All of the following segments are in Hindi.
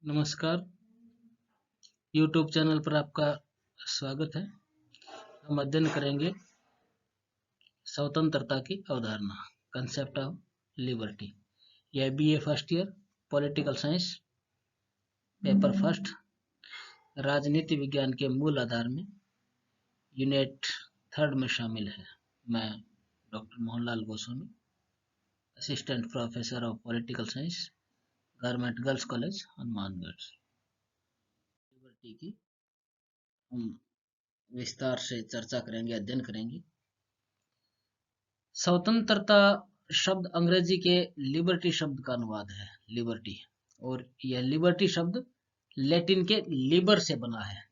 नमस्कार। YouTube चैनल पर आपका स्वागत है। हम अध्ययन करेंगे स्वतंत्रता की अवधारणा, कंसेप्ट ऑफ लिबर्टी। यह BA first year political science paper first राजनीति विज्ञान के मूल आधार में यूनिट 3 में शामिल है। मैं doctor Mohanlal Goswami, assistant professor of political science, government girls college Hanumangarh. Liberty की हम विस्तार से चर्चा करेंगे, अध्ययन करेंगे। स्वतंत्रता शब्द अंग्रेजी के लिबर्टी शब्द का अनुवाद है, लिबर्टी। और यह लिबर्टी शब्द लैटिन के लिबर से बना है,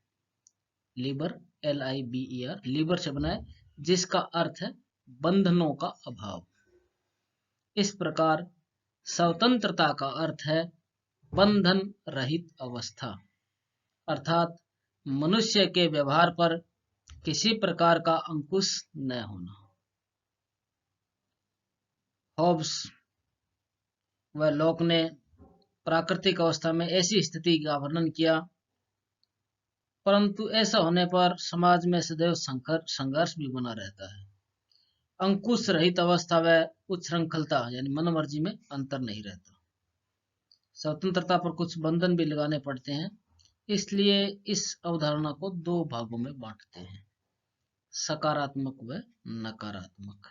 लिबर LIBER, लिबर से बना है, जिसका अर्थ है बंधनों का अभाव। इस प्रकार स्वतंत्रता का अर्थ है बंधन रहित अवस्था, अर्थात मनुष्य के व्यवहार पर किसी प्रकार का अंकुश न होना। हॉब्स व लॉक ने प्राकृतिक अवस्था में ऐसी स्थिति का वर्णन किया, परंतु ऐसा होने पर समाज में सदैव संघर्ष भी बना रहता है। अंकुश रहित अवस्था व उच्छृंखलता यानी मनमर्जी में अंतर नहीं रहता। स्वतंत्रता पर कुछ बंधन भी लगाने पड़ते हैं, इसलिए इस अवधारणा को दो भागों में बांटते हैं, सकारात्मक व नकारात्मक।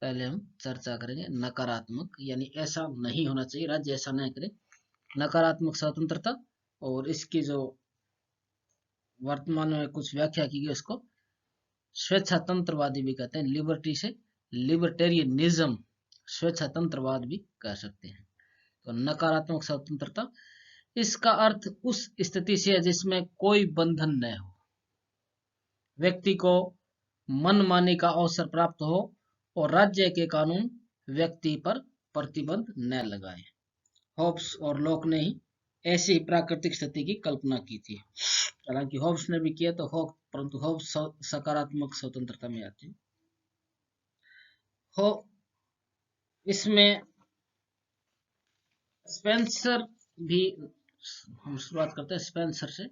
पहले हम चर्चा करेंगे नकारात्मक, यानी ऐसा नहीं होना चाहिए, राज्य ऐसा नहीं करे। नकारात्मक स्वतंत्रता, और इसकी जो वर्तमान में कुछ व्याख्या की गई उसको स्वेच्छातंत्रवादी भी कहते हैं। लिबर्टी से लिबर्टेरियनिज्म, स्वेच्छातंत्रवाद भी कह सकते हैं। तो नकारात्मक स्वतंत्रता, इसका अर्थ उस स्थिति से है जिसमें कोई बंधन न हो, व्यक्ति को मनमानी का अवसर प्राप्त हो और राज्य के कानून व्यक्ति पर प्रतिबंध न लगाए। हॉब्स और लॉक ने ही ऐसी प्राकृतिक स्थिति की कल्पना की थी। हालांकि हॉब्स ने भी किया तो परंतु हॉब्स सकारात्मक स्वतंत्रता में आते हैं। इसमें स्पेंसर भी, हम शुरुआत करते हैं स्पेंसर से।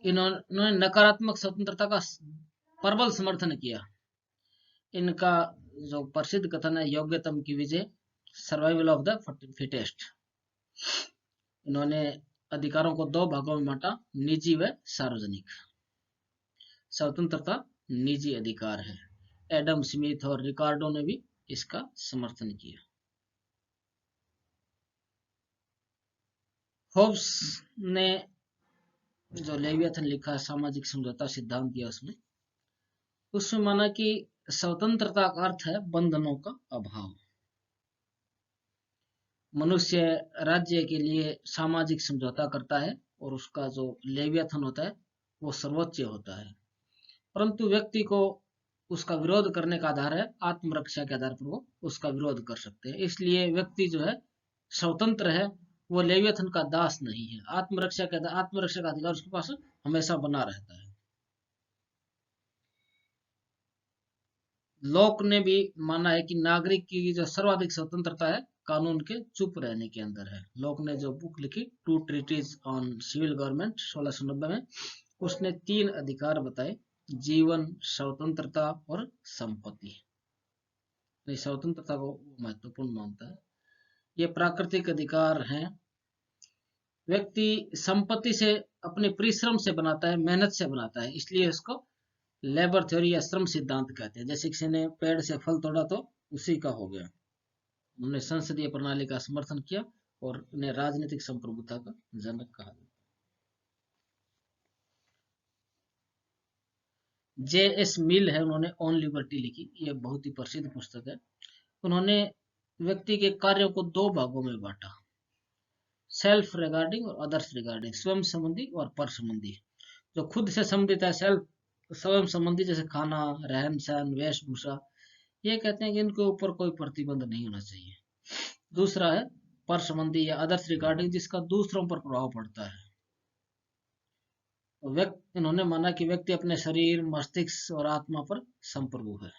इन्होंने नकारात्मक स्वतंत्रता का प्रबल समर्थन किया। इनका जो प्रसिद्ध कथन है, योग्यतम की विजय, सर्वाइवल ऑफ द फिटेस्ट। इन्होंने अधिकारों को दो भागों में बांटा, निजी व सार्वजनिक। स्वतंत्रता निजी अधिकार है। एडम स्मिथ और रिकार्डो ने भी इसका समर्थन किया। हॉब्स ने जो लेवियाथन लिखा, सामाजिक समझौता सिद्धांत दिया, उसमें माना कि स्वतंत्रता का अर्थ है बंधनों का अभाव। मनुष्य राज्य के लिए सामाजिक समझौता करता है और उसका जो लेवियाथन होता है वो सर्वोच्च होता है, परंतु व्यक्ति को उसका विरोध करने का आधार है आत्मरक्षा के आधार पर वो उसका विरोध कर सकते हैं। इसलिए व्यक्ति जो है स्वतंत्र है, वो लेवियाथन का दास नहीं है। आत्मरक्षा का अधिकार उसके पास हमेशा बना रहता है। लॉक ने भी माना है कि नागरिक की जो सर्वाधिक स्वतंत्रता है कानून के चुप रहने के अंदर है। लॉक ने जो बुक लिखी, two treatises on civil government 1690 में, उसने 3 अधिकार बताए, जीवन, स्वतंत्रता और संपत्ति। स्वतंत्रता को महत्वपूर्ण मानता है। ये प्राकृतिक अधिकार हैं। व्यक्ति संपत्ति से अपने परिश्रम से बनाता है, मेहनत से बनाता है, इसलिए इसको लेबर थ्योरी या श्रम सिद्धांत कहते हैं। जैसे किसी ने पेड़ से फल तोड़ा तो उसी का हो गया। उन्होंने संसदीय प्रणाली का समर्थन किया और उन्हें राजनीतिक संप्रभुता का जनक कहा। JS मिल है, उन्होंने ऑन लिबर्टी लिखी, यह बहुत ही प्रसिद्ध पुस्तक है। उन्होंने व्यक्ति के कार्यों को 2 भागों में बांटा, सेल्फ रिगार्डिंग और अदर्स रिगार्डिंग, स्वयं संबंधी और पर संबंधी। जो खुद से संबंधित है, स्वयं संबंधी, जैसे खाना, रहन सहन, वेशभूषा, ये कहते हैं कि इनके ऊपर कोई प्रतिबंध नहीं होना चाहिए। दूसरा है पर संबंधी या अदर्स रिगार्डिंग, जिसका दूसरों पर प्रभाव पड़ता है। इन्होंने माना कि व्यक्ति अपने शरीर, मस्तिष्क और आत्मा पर संप्रभु है।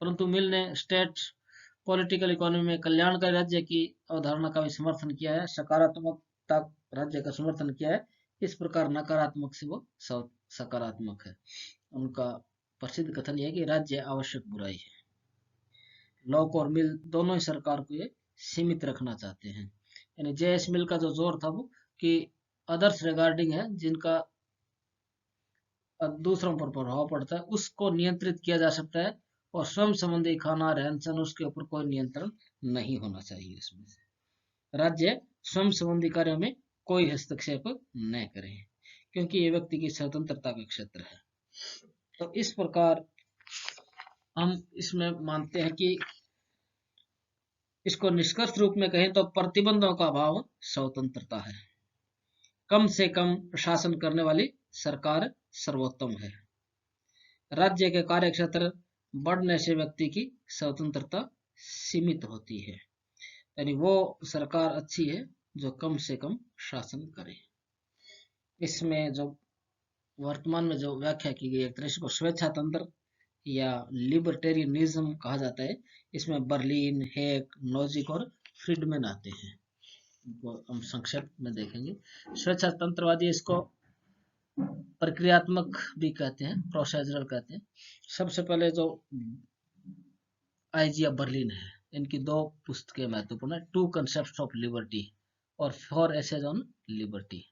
परंतु मिल ने स्टेट पॉलिटिकल इकोनॉमी में कल्याणकारी राज्य की अवधारणा का भी समर्थन किया है, सकारात्मकता राज्य का समर्थन किया है। इस प्रकार नकारात्मक से वो सकारात्मक है। उनका प्रसिद्ध कथन यह है कि राज्य आवश्यक बुराई है। लॉक और मिल दोनों ही सरकार को ये सीमित रखना चाहते हैं। यानी जेएस मिल का जो जोर था वो कि अदर्स रिगार्डिंग है जिनका दूसरों पर प्रभाव पड़ता है उसको नियंत्रित किया जा सकता है, और श्रम संबंधी खाना रहन सहन उसके ऊपर कोई नियंत्रण नहीं होना चाहिए। इसमें राज्य श्रम संबंधी कार्यों में कोई हस्तक्षेप न करें, क्योंकि ये व्यक्ति की स्वतंत्रता का क्षेत्र है। तो इस प्रकार हम इसमें मानते हैं कि इसको निष्कर्ष रूप में कहें तो प्रतिबंधों का अभाव स्वतंत्रता है। कम से कम शासन करने वाली सरकार सर्वोत्तम है। राज्य के कार्यक्षेत्र बढ़ने से व्यक्ति की स्वतंत्रता सीमित होती है। यानी वो सरकार अच्छी है जो कम से कम शासन करे। इसमें जो वर्तमान में जो व्याख्या की गई एक तरह से स्वेच्छा तंत्र या लिबर्टेरियनिज्म कहा जाता है। इसमें बर्लिन, हेक, नोजिक और फ्रीडमैन आते हैं। इनको हम संक्षेप में देखेंगे। स्वेच्छा तंत्रवादी इसको प्रक्रियात्मक भी कहते हैं, प्रोसीजरल कहते हैं। सबसे पहले जो आइजिया बर्लिन है, इनकी दो पुस्तकें महत्वपूर्ण है, टू कंसेप्ट्स ऑफ लिबर्टी और फोर एसेज ऑन लिबर्टी।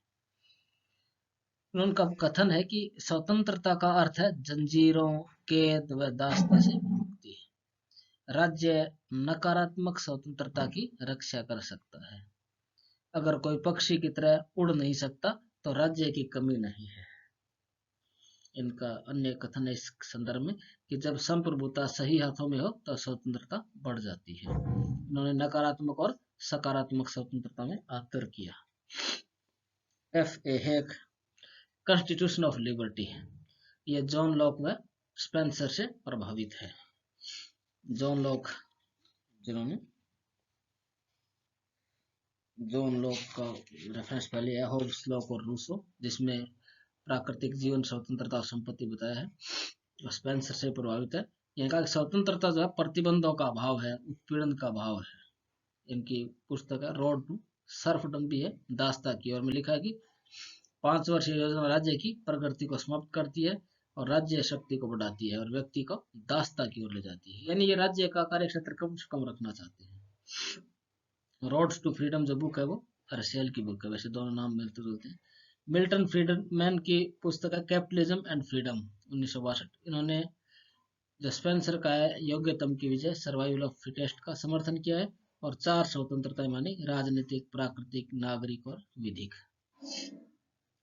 उनका कथन है कि स्वतंत्रता का अर्थ है जंजीरों, कैद व दासता से मुक्ति। राज्य नकारात्मक स्वतंत्रता की रक्षा कर सकता है। अगर कोई पक्षी की तरह उड़ नहीं सकता तो राज्य की कमी नहीं है। इनका अन्य कथन है इस संदर्भ में कि जब संप्रभुता सही हाथों में हो तो स्वतंत्रता बढ़ जाती है। इन्होंने नकारात्मक और सकारात्मक स्वतंत्रता में अंतर किया। F.A. Hayek, constitution of liberty, ये जॉन लॉक व स्पेंसर से प्रभावित है। जॉन लॉक जिन्होंने जॉन लॉक का रेफरेंस पहले है, होब्स, लॉक और रूसो, जिसमें प्राकृतिक जीवन, स्वतंत्रता और संपत्ति बताया है। स्पेंसर से प्रभावित है। इनका स्वतंत्रता जो है प्रतिबंधों का अभाव है, उत्पीड़न का अभाव है। इनकी पुस्तक है रोड टू सर्फडम भी है, दासता की ओर में लिखा है कि 5 वर्षीय योजना राज्य की प्रगति को समाप्त करती है और राज्य शक्ति को बढ़ाती है और व्यक्ति को दासता की ओर ले जाती है। यानी ये राज्य का कार्यक्षेत्र कम से कम रखना चाहते हैं। रोड्स टू फ्रीडम जो बुक है वो रसेल की बुक है, वैसे दोनों नाम मिलते जुलते हैं। मिल्टन फ्रीडमैन की पुस्तक है कैपिटलिज्म एंड फ्रीडम 1962। इन्होंने जो स्पेंसर का है योग्यतम की विजय, सर्वाइवल ऑफ फिटेस्ट का समर्थन किया है और 4 स्वतंत्रताएं मानी, राजनीतिक, प्राकृतिक, नागरिक और विधिक।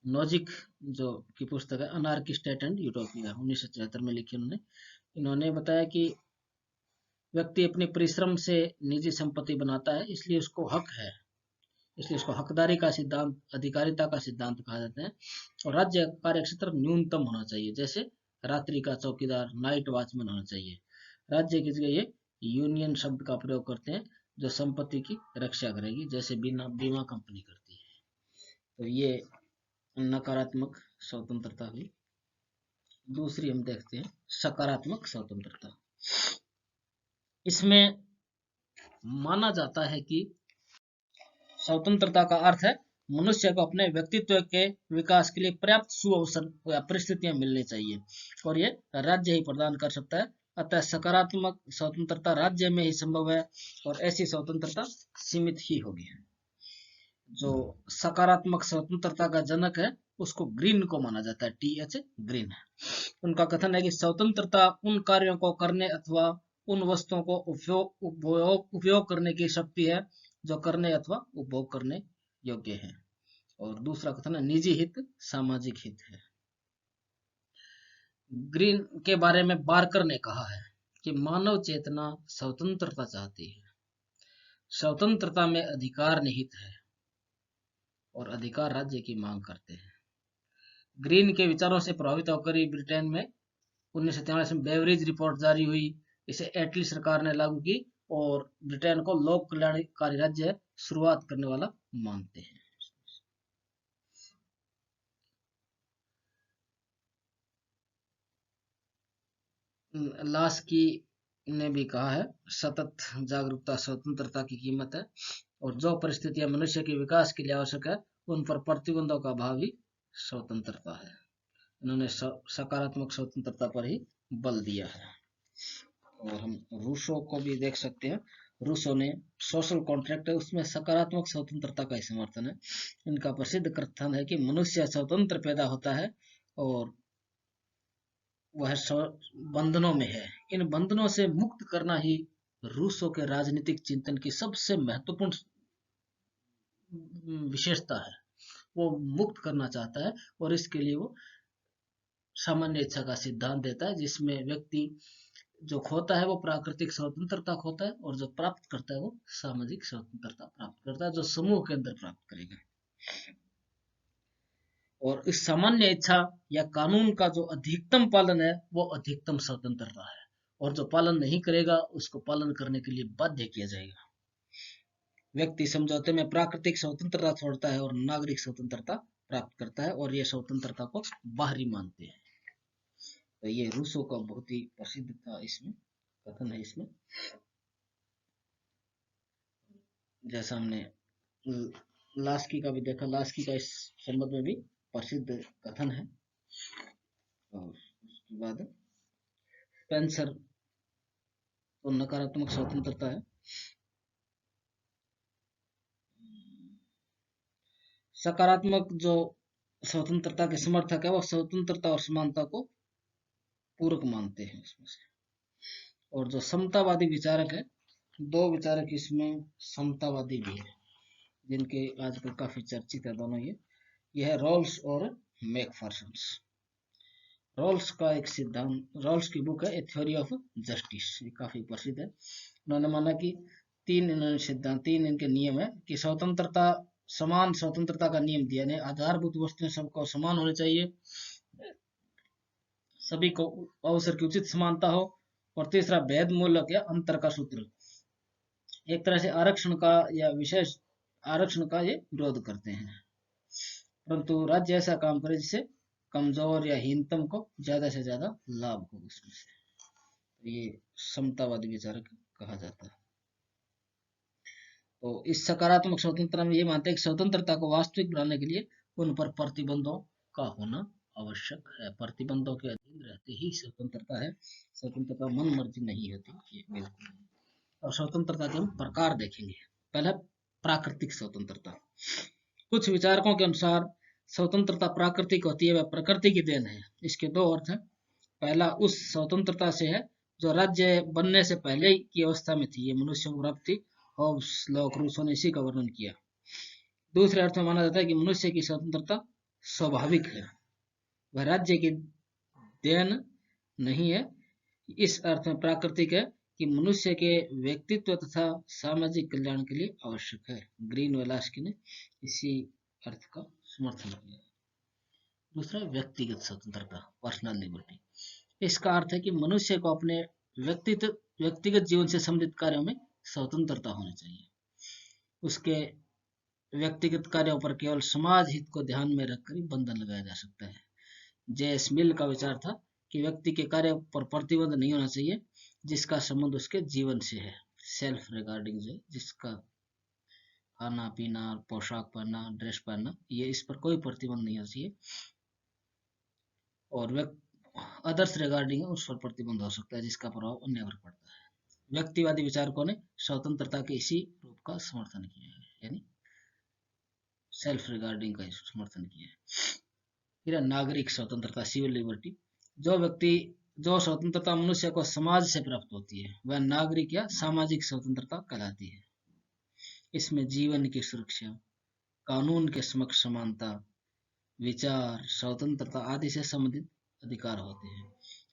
नोजिक जो की पुस्तक है अनार्की स्टेट एंड यूटोपिया 1974 में लिखी उन्होंने। इन्होंने बताया कि व्यक्ति अपने परिश्रम से निजी संपत्ति बनाता है, इसलिए उसको हक है, इसलिए इसको हकदारी का सिद्धांत, अधिकारिता का सिद्धांत कहा जाता है। और राज्य कार्यक्षेत्र न्यूनतम होना चाहिए, जैसे रात्रि का चौकीदार, नाइट वॉचमैन होना चाहिए। राज्य की जगह ये यूनियन शब्द का प्रयोग करते हैं जो संपत्ति की रक्षा करेगी, जैसे बीमा कंपनी करती है। तो ये नकारात्मक स्वतंत्रता हुई। दूसरी हम देखते हैं सकारात्मक स्वतंत्रता। इसमें माना जाता है कि स्वतंत्रता का अर्थ है मनुष्य को अपने व्यक्तित्व के विकास के लिए पर्याप्त सुअवसर या परिस्थितियां मिलनी चाहिए और ये राज्य ही प्रदान कर सकता है। अतः सकारात्मक स्वतंत्रता राज्य में ही संभव है और ऐसी स्वतंत्रता सीमित ही होगी। जो सकारात्मक स्वतंत्रता का जनक है उसको ग्रीन को माना जाता है, TH ग्रीन। उनका कथन है कि स्वतंत्रता उन कार्यों को करने अथवा उन वस्तुओं को उपयोग करने की शक्ति है जो करने अथवा उपभोग करने योग्य है। और दूसरा कथन है निजी हित सामाजिक हित है। ग्रीन के बारे में बार्कर ने कहा है कि मानव चेतना स्वतंत्रता चाहती है, स्वतंत्रता में अधिकार निहित है और अधिकार राज्य की मांग करते हैं। ग्रीन के विचारों से प्रभावित होकर ही ब्रिटेन में 1943 में बेवरेज रिपोर्ट जारी हुई। इसे एटली सरकार ने लागू की और ब्रिटेन को लोक कल्याणकारी राज्य शुरुआत करने वाला मानते हैं। लाश की ने भी कहा है, सतत जागरूकता स्वतंत्रता की कीमत है, और जो परिस्थितियां मनुष्य के विकास के लिए आवश्यक है उन पर प्रतिबंधों का अभाव ही स्वतंत्रता है। इन्होंने सकारात्मक स्वतंत्रता पर ही बल दिया है। और हम रूसो को भी देख सकते हैं। रूसो ने सोशल कॉन्ट्रैक्ट है, उसमें सकारात्मक स्वतंत्रता का ही समर्थन है। इनका प्रसिद्ध कथन है कि मनुष्य स्वतंत्र पैदा होता है और वह बंधनों में है। इन बंधनों से मुक्त करना ही रूसो के राजनीतिक चिंतन की सबसे महत्वपूर्ण विशेषता है। वो मुक्त करना चाहता है और इसके लिए वो सामान्य इच्छा का सिद्धांत देता है, जिसमें व्यक्ति जो खोता है वो प्राकृतिक स्वतंत्रता खोता है और जो प्राप्त करता है वो सामाजिक स्वतंत्रता प्राप्त करता है, जो समूह के अंदर प्राप्त करेगा। और इस सामान्य इच्छा या कानून का जो अधिकतम पालन है वो अधिकतम स्वतंत्रता है, और जो पालन नहीं करेगा उसको पालन करने के लिए बाध्य किया जाएगा। व्यक्ति समझौते में प्राकृतिक स्वतंत्रता छोड़ता है और नागरिक स्वतंत्रता प्राप्त करता है, और ये स्वतंत्रता को बाहरी मानते हैं। तो ये रूसो का बहुत ही प्रसिद्ध था इसमें कथन है। इसमें जैसा हमने लास्की का भी देखा, लास्की का इस संबंध में भी प्रसिद्ध कथन है। और उसके बाद स्पेंसर तो नकारात्मक स्वतंत्रता है। सकारात्मक जो स्वतंत्रता के समर्थक है वो स्वतंत्रता और समानता को पूरक मानते हैं उसमें से। और जो समतावादी विचारक है, दो विचारक इसमें समतावादी भी है जिनके आजकल काफी चर्चित है दोनों ये है रॉल्स और मैकफर्सन। रॉल्स का एक सिद्धांत, रॉल्स की बुक है ए थ्योरी ऑफ जस्टिस, ये काफी प्रसिद्ध है। उन्होंने माना कि तीन इन्होंने सिद्धांत, तीन इनके नियम है कि स्वतंत्रता, समान स्वतंत्रता का नियम दिया, यानी आधारभूत वस्तुएं सबको समान होनी चाहिए, सभी को अवसर की उचित समानता हो, और तीसरा भेद मूलक या अंतर का सूत्र। एक तरह से आरक्षण का या विशेष आरक्षण का ये विरोध करते हैं, परंतु राज्य ऐसा काम करे जिससे कमजोर या हीनतम को ज्यादा से ज्यादा लाभ हो उसमें से। ये समतावादी विचारक कहा जाता है। तो इस सकारात्मक स्वतंत्रता में ये मानते हैं कि स्वतंत्रता को वास्तविक बनाने के लिए उन पर प्रतिबंधों का होना आवश्यक है। प्रतिबंधों के अधीन रहते ही स्वतंत्रता है, स्वतंत्रता मन मर्जी नहीं होती ये बिल्कुल। और स्वतंत्रता के हम प्रकार देखेंगे। पहला प्राकृतिक स्वतंत्रता। कुछ विचारकों के अनुसार स्वतंत्रता प्राकृतिक होती है, वह प्रकृति की देन है। इसके दो अर्थ हैं। पहला उस स्वतंत्रता से है जो राज्य बनने से पहले की अवस्था में थी, ये मनुष्यों को प्राप्त थी। हॉब्स, लॉक, रूसो ने इसी का वर्णन किया। दूसरे अर्थ में माना जाता है कि मनुष्य की स्वतंत्रता स्वाभाविक है, वह राज्य की देन नहीं है। इस अर्थ में प्राकृतिक है कि मनुष्य के व्यक्तित्व तथा सामाजिक कल्याण के लिए आवश्यक है। ग्रीन व लास्की ने इसी अर्थ का समर्थन किया। दूसरा व्यक्तिगत स्वतंत्रता, पर्सनल लिबर्टी। इसका अर्थ है कि मनुष्य को अपने व्यक्तिगत जीवन से संबंधित कार्यों में स्वतंत्रता होनी चाहिए। उसके व्यक्तिगत कार्यों पर केवल समाज हित को ध्यान में रखकर ही बंधन लगाया जा सकता है। जे.एस. मिल का विचार था कि व्यक्ति के कार्य पर प्रतिबंध नहीं होना चाहिए जिसका संबंध उसके जीवन से है। सेल्फ रिगार्डिंग जो जिसका खाना पीना, पोशाक पहनना, ड्रेस पहनना, ये इस पर कोई प्रतिबंध नहीं होना चाहिए। और अदर्स रिगार्डिंग उस पर प्रतिबंध हो सकता है जिसका प्रभाव अन्य पर पड़ता है। व्यक्तिवादी विचारकों ने स्वतंत्रता के इसी रूप का समर्थन किया है, यानी सेल्फ रिगार्डिंग का समर्थन किया है। फिर नागरिक स्वतंत्रता, सिविल लिबर्टी। जो स्वतंत्रता मनुष्य को समाज से प्राप्त होती है वह नागरिक या सामाजिक स्वतंत्रता कहलाती है। इसमें जीवन की सुरक्षा, कानून के समक्ष समानता, विचार स्वतंत्रता आदि से संबंधित अधिकार होते हैं।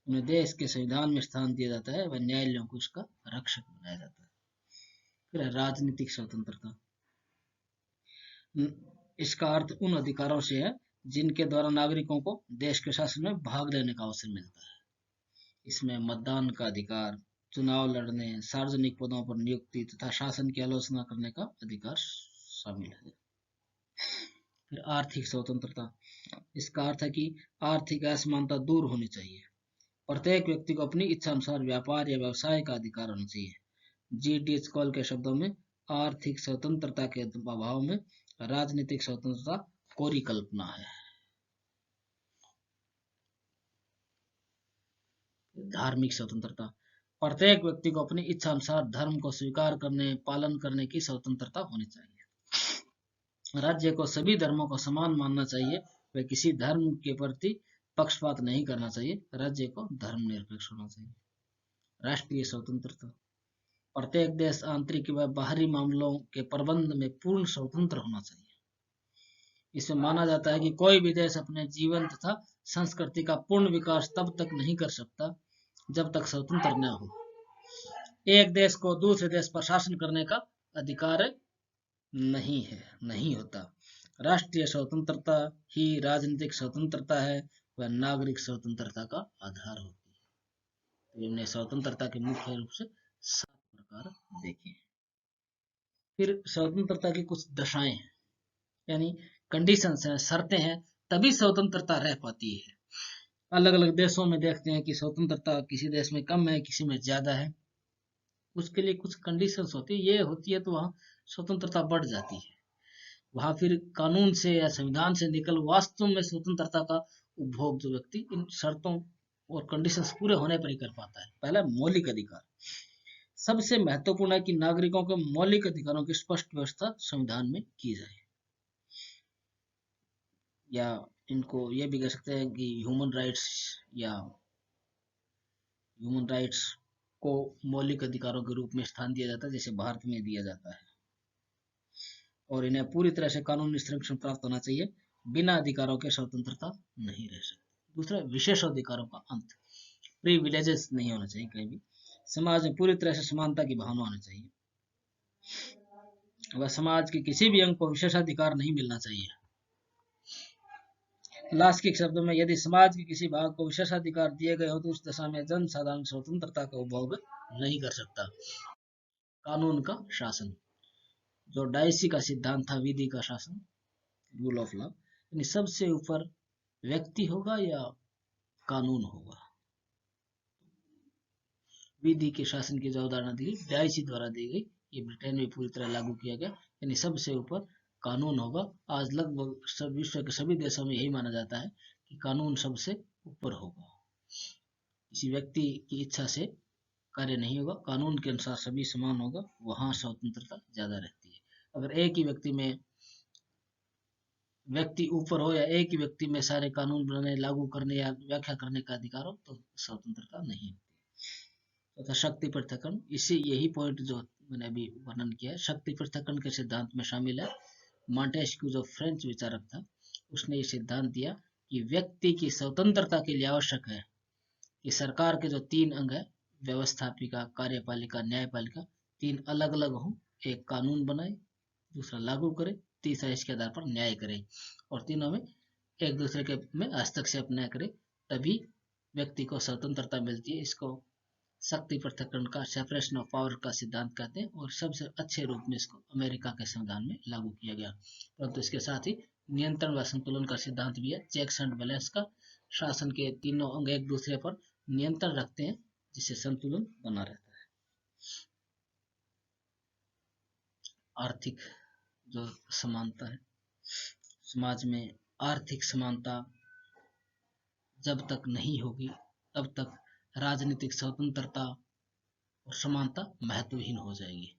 उन्हें देश के संविधान में स्थान दिया जाता है, वह न्यायालयों को उसका रक्षक बनाया जाता है। फिर राजनीतिक स्वतंत्रता। इसका अर्थ उन अधिकारों से है जिनके द्वारा नागरिकों को देश के शासन में भाग लेने का अवसर मिलता है। इसमें मतदान का अधिकार, चुनाव लड़ने, सार्वजनिक पदों पर नियुक्ति तथा शासन की आलोचना करने का अधिकार शामिल है। फिर आर्थिक स्वतंत्रता। इसका अर्थ है कि आर्थिक असमानता दूर होनी चाहिए। प्रत्येक व्यक्ति को अपनी इच्छा अनुसार व्यापार या व्यवसाय का अधिकार होना चाहिए। जी.टी.एच. कॉल के शब्दों में आर्थिक स्वतंत्रता के अभाव में राजनीतिक स्वतंत्रता कोरी कल्पना है। धार्मिक स्वतंत्रता, प्रत्येक व्यक्ति को अपनी इच्छा अनुसार धर्म को स्वीकार करने पालन करने की स्वतंत्रता होनी चाहिए। राज्य को सभी धर्मों को समान मानना चाहिए, वे किसी धर्म के प्रति पक्षपात नहीं करना चाहिए। राज्य को धर्मनिरपेक्ष होना चाहिए। राष्ट्रीय स्वतंत्रता, प्रत्येक देश आंतरिक व बाहरी मामलों के प्रबंध में पूर्ण स्वतंत्र होना चाहिए। इसमें माना जाता है कि कोई भी देश अपने जीवन तथा संस्कृति का पूर्ण विकास तब तक नहीं कर सकता जब तक स्वतंत्र न हो। एक देश को दूसरे देश पर शासन करने का अधिकार नहीं होता। राष्ट्रीय स्वतंत्रता ही राजनीतिक स्वतंत्रता है वह नागरिक स्वतंत्रता का आधार होती है। तो हमने स्वतंत्रता के मुख्य रूप से 7 प्रकार देखे। फिर स्वतंत्रता की कुछ दशाएं हैं, यानी कंडीशंस हैं, शर्तें हैं, तभी स्वतंत्रता रह पाती है। अलग अलग देशों में देखते हैं कि स्वतंत्रता किसी देश में कम है, किसी में ज्यादा है। उसके लिए कुछ कंडीशंस होती है, ये होती है तो वहाँ स्वतंत्रता बढ़ जाती है। वहाँ फिर कानून से या संविधान से निकल वास्तव में स्वतंत्रता का उपभोग जो व्यक्ति इन शर्तों और कंडीशंस पूरे होने पर ही कर पाता है। पहला, मौलिक अधिकार। सबसे महत्वपूर्ण है कि नागरिकों के मौलिक अधिकारों की स्पष्ट व्यवस्था संविधान में की जाए, या इनको ये भी कह सकते हैं कि ह्यूमन राइट्स को मौलिक अधिकारों के रूप में स्थान दिया जाता है, जैसे भारत में दिया जाता है, और इन्हें पूरी तरह से कानूनी संरक्षण प्राप्त होना चाहिए। बिना अधिकारों के स्वतंत्रता नहीं रह सकती। दूसरा, विशेष अधिकारों का अंत। प्रिविलेजेस नहीं होना चाहिए कहीं भी। समाज में पूरी तरह से समानता की भावना होनी चाहिए। वह समाज के किसी भी अंग को विशेषाधिकार नहीं मिलना चाहिए। लास्किक शब्दों में, यदि समाज के किसी भाग को विशेषाधिकार दिए गए हो तो उस दशा में जनसाधारण स्वतंत्रता का उपभोग नहीं कर सकता। कानून का शासन, जो डायसी का सिद्धांत था, विधि का शासन, रूल ऑफ लॉ, यानी सबसे ऊपर व्यक्ति होगा या कानून होगा। विधि के शासन की जो अवधारणा दी गई डायसी द्वारा दी गई, ये ब्रिटेन में पूरी तरह लागू किया गया, यानी सबसे ऊपर कानून होगा। आज लगभग सब विश्व के सभी देशों में यही माना जाता है कि कानून सबसे ऊपर होगा। किसी व्यक्ति की इच्छा से कार्य नहीं होगा, कानून के अनुसार सभी समान होगा, वहां स्वतंत्रता ज्यादा रहती है। अगर एक ही व्यक्ति ऊपर हो या एक ही व्यक्ति में सारे कानून बनाने, लागू करने या व्याख्या करने का अधिकार हो तो स्वतंत्रता नहीं होती। तथा शक्ति पृथक्करण, यही पॉइंट जो मैंने अभी वर्णन किया है, शक्ति पृथक्करण के सिद्धांत में शामिल है। मॉन्टेस्क्यू जो फ्रेंच विचारक था, उसने ये सिद्धांत दिया कि व्यक्ति की स्वतंत्रता के लिए आवश्यक है कि सरकार के जो 3 अंग है, व्यवस्थापिका, कार्यपालिका, न्यायपालिका, 3 अलग अलग हों। एक कानून बनाए, दूसरा लागू करे, तीसरा इसके आधार पर न्याय करे, और तीनों में एक दूसरे के में हस्तक्षेप न करे, तभी व्यक्ति को स्वतंत्रता मिलती है। इसको शक्ति पृथक्करण का, सेपरेशन ऑफ पावर का सिद्धांत कहते हैं, और सबसे अच्छे रूप में इसको अमेरिका के संविधान में लागू किया गया। परंतु इसके साथ ही नियंत्रण व संतुलन का सिद्धांत भी है, चेक्स एंड बैलेंस का। शासन के तीनों अंग एक दूसरे पर नियंत्रण रखते हैं, जिससे संतुलन बना रहता है। आर्थिक जो समानता है, समाज में आर्थिक समानता जब तक नहीं होगी तब तक राजनीतिक स्वतंत्रता और समानता महत्वहीन हो जाएगी।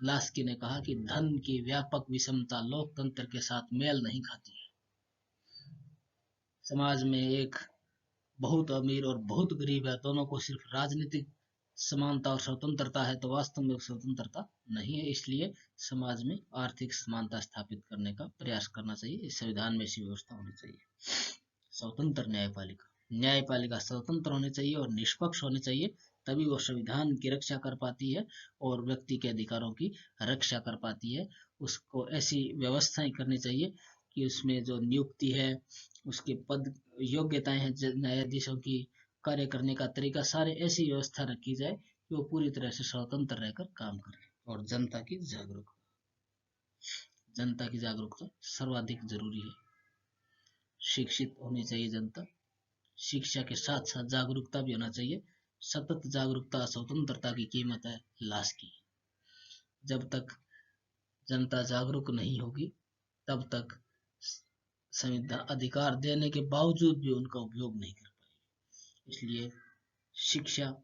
लास्की ने कहा कि धन की व्यापक विषमता लोकतंत्र के साथ मेल नहीं खाती है। समाज में एक बहुत अमीर और बहुत गरीब है, दोनों को सिर्फ राजनीतिक समानता और स्वतंत्रता है तो वास्तव में स्वतंत्रता नहीं है। इसलिए समाज में आर्थिक समानता स्थापित करने का प्रयास करना चाहिए। इस संविधान में ऐसी व्यवस्था होनी चाहिए। स्वतंत्र न्यायपालिका स्वतंत्र होनी चाहिए और निष्पक्ष होनी चाहिए, तभी वो संविधान की रक्षा कर पाती है और व्यक्ति के अधिकारों की रक्षा कर पाती है। उसको ऐसी व्यवस्थाएं करनी चाहिए कि उसमें जो नियुक्ति है, उसके पद योग्यताएं हैं, न्यायाधीशों की कार्य करने का तरीका, सारे ऐसी व्यवस्था रखी जाए कि वो पूरी तरह से स्वतंत्र रहकर काम करे। और जनता की जागरूकता सर्वाधिक जरूरी है। शिक्षित होनी चाहिए जनता, शिक्षा के साथ साथ जागरूकता भी होना चाहिए। सतत जागरूकता स्वतंत्रता की कीमत है लाश की। जब तक जनता जागरूक नहीं होगी तब तक संविधान अधिकार देने के बावजूद भी उनका उपयोग नहीं कर पाएगी। इसलिए शिक्षा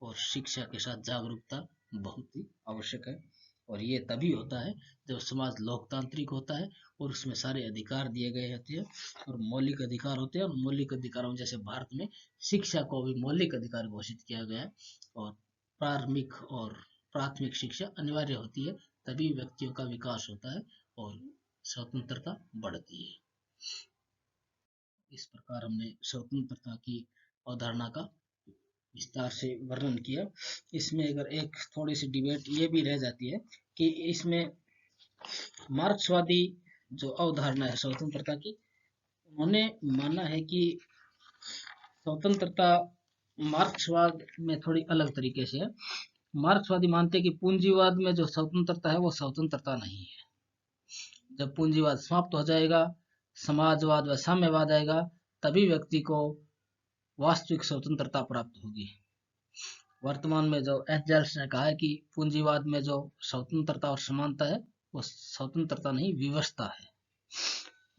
और शिक्षा के साथ जागरूकता बहुत ही आवश्यक है। और ये तभी होता है जब समाज लोकतांत्रिक होता है और उसमें सारे अधिकार दिए गए होते हैं और मौलिक अधिकार होते हैं। और मौलिक अधिकारों में जैसे भारत में शिक्षा को भी मौलिक अधिकार घोषित किया गया है और प्राथमिक और प्राथमिक शिक्षा अनिवार्य होती है, तभी व्यक्तियों का विकास होता है और स्वतंत्रता बढ़ती है। इस प्रकार हमने स्वतंत्रता की अवधारणा का विस्तार से वर्णन किया। इसमें अगर एक थोड़ी सी डिबेट ये भी रह जाती है कि इसमें मार्क्सवादी जो अवधारणा है स्वतंत्रता की, उन्होंने माना है कि स्वतंत्रता मार्क्सवाद में थोड़ी अलग तरीके से है। मार्क्सवादी मानते हैं कि पूंजीवाद में जो स्वतंत्रता है वो स्वतंत्रता नहीं है। जब पूंजीवाद समाप्त हो जाएगा, समाजवाद व साम्यवाद आएगा, तभी व्यक्ति को वास्तविक स्वतंत्रता प्राप्त होगी। वर्तमान में जो एंजल्स ने कहा है कि पूंजीवाद में जो स्वतंत्रता और समानता है वो स्वतंत्रता नहीं विवशता है।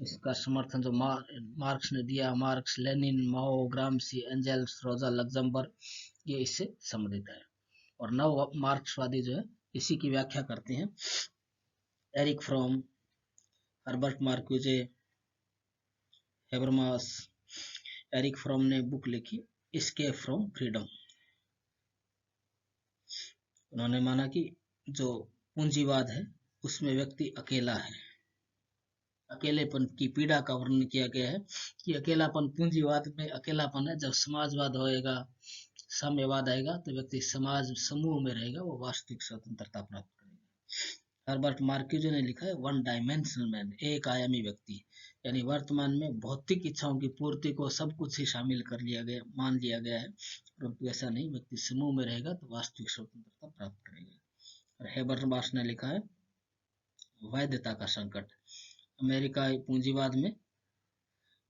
इसका समर्थन जो मार्क्स ने दिया, मार्क्स, लेनिन, माओ, ग्रामसी, एंजल्स, रोजा लग्जमबर्ग, ये इससे संबंधित है। और नव मार्क्सवादी जो है इसी की व्याख्या करते हैं। Erich Fromm, Herbert Marcuse, Habermas. Erich Fromm ने बुक लिखी एस्केप फ्रॉम फ्रीडम। उन्होंने माना कि जो पूंजीवाद है उसमें व्यक्ति अकेला है। अकेलेपन की पीड़ा का वर्णन किया गया है कि अकेलापन पूंजीवाद में अकेलापन है। जब समाजवाद होएगा, साम्यवाद आएगा तो व्यक्ति समाज समूह में रहेगा, वो वास्तविक स्वतंत्रता प्राप्त करेगा। हर्बर्ट मार्क्यूजे ने लिखा है वन डायमेंशनल मैन, एक आयामी व्यक्ति। यानी वर्तमान में भौतिक इच्छाओं की पूर्ति को सब कुछ ही शामिल कर लिया गया, मान लिया गया है, परंतु ऐसा नहीं, व्यक्ति समूह में रहेगा तो वास्तविक स्वतंत्रता प्राप्त करेगा। और हेबरमास ने लिखा है वैधता का संकट। अमेरिका पूंजीवाद में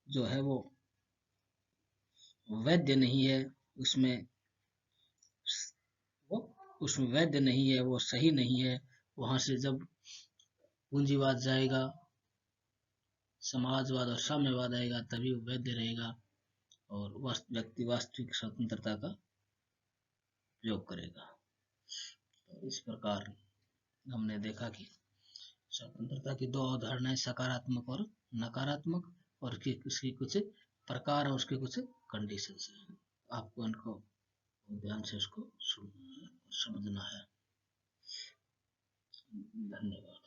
जो है वो वैध नहीं है, उसमें वैध नहीं है, वो सही नहीं है। वहां से जब पूंजीवाद जाएगा, समाजवाद और साम्यवाद आएगा, तभी वो वैध रहेगा और व्यक्ति वास्तविक स्वतंत्रता का उपयोग करेगा। तो इस प्रकार हमने देखा कि स्वतंत्रता की दो अवधारणाएं, सकारात्मक और नकारात्मक, और उसकी कुछ प्रकार और उसके कुछ कंडीशंस हैं। आपको इनको ध्यान से उसको सुनना है और समझना है। धन्यवाद।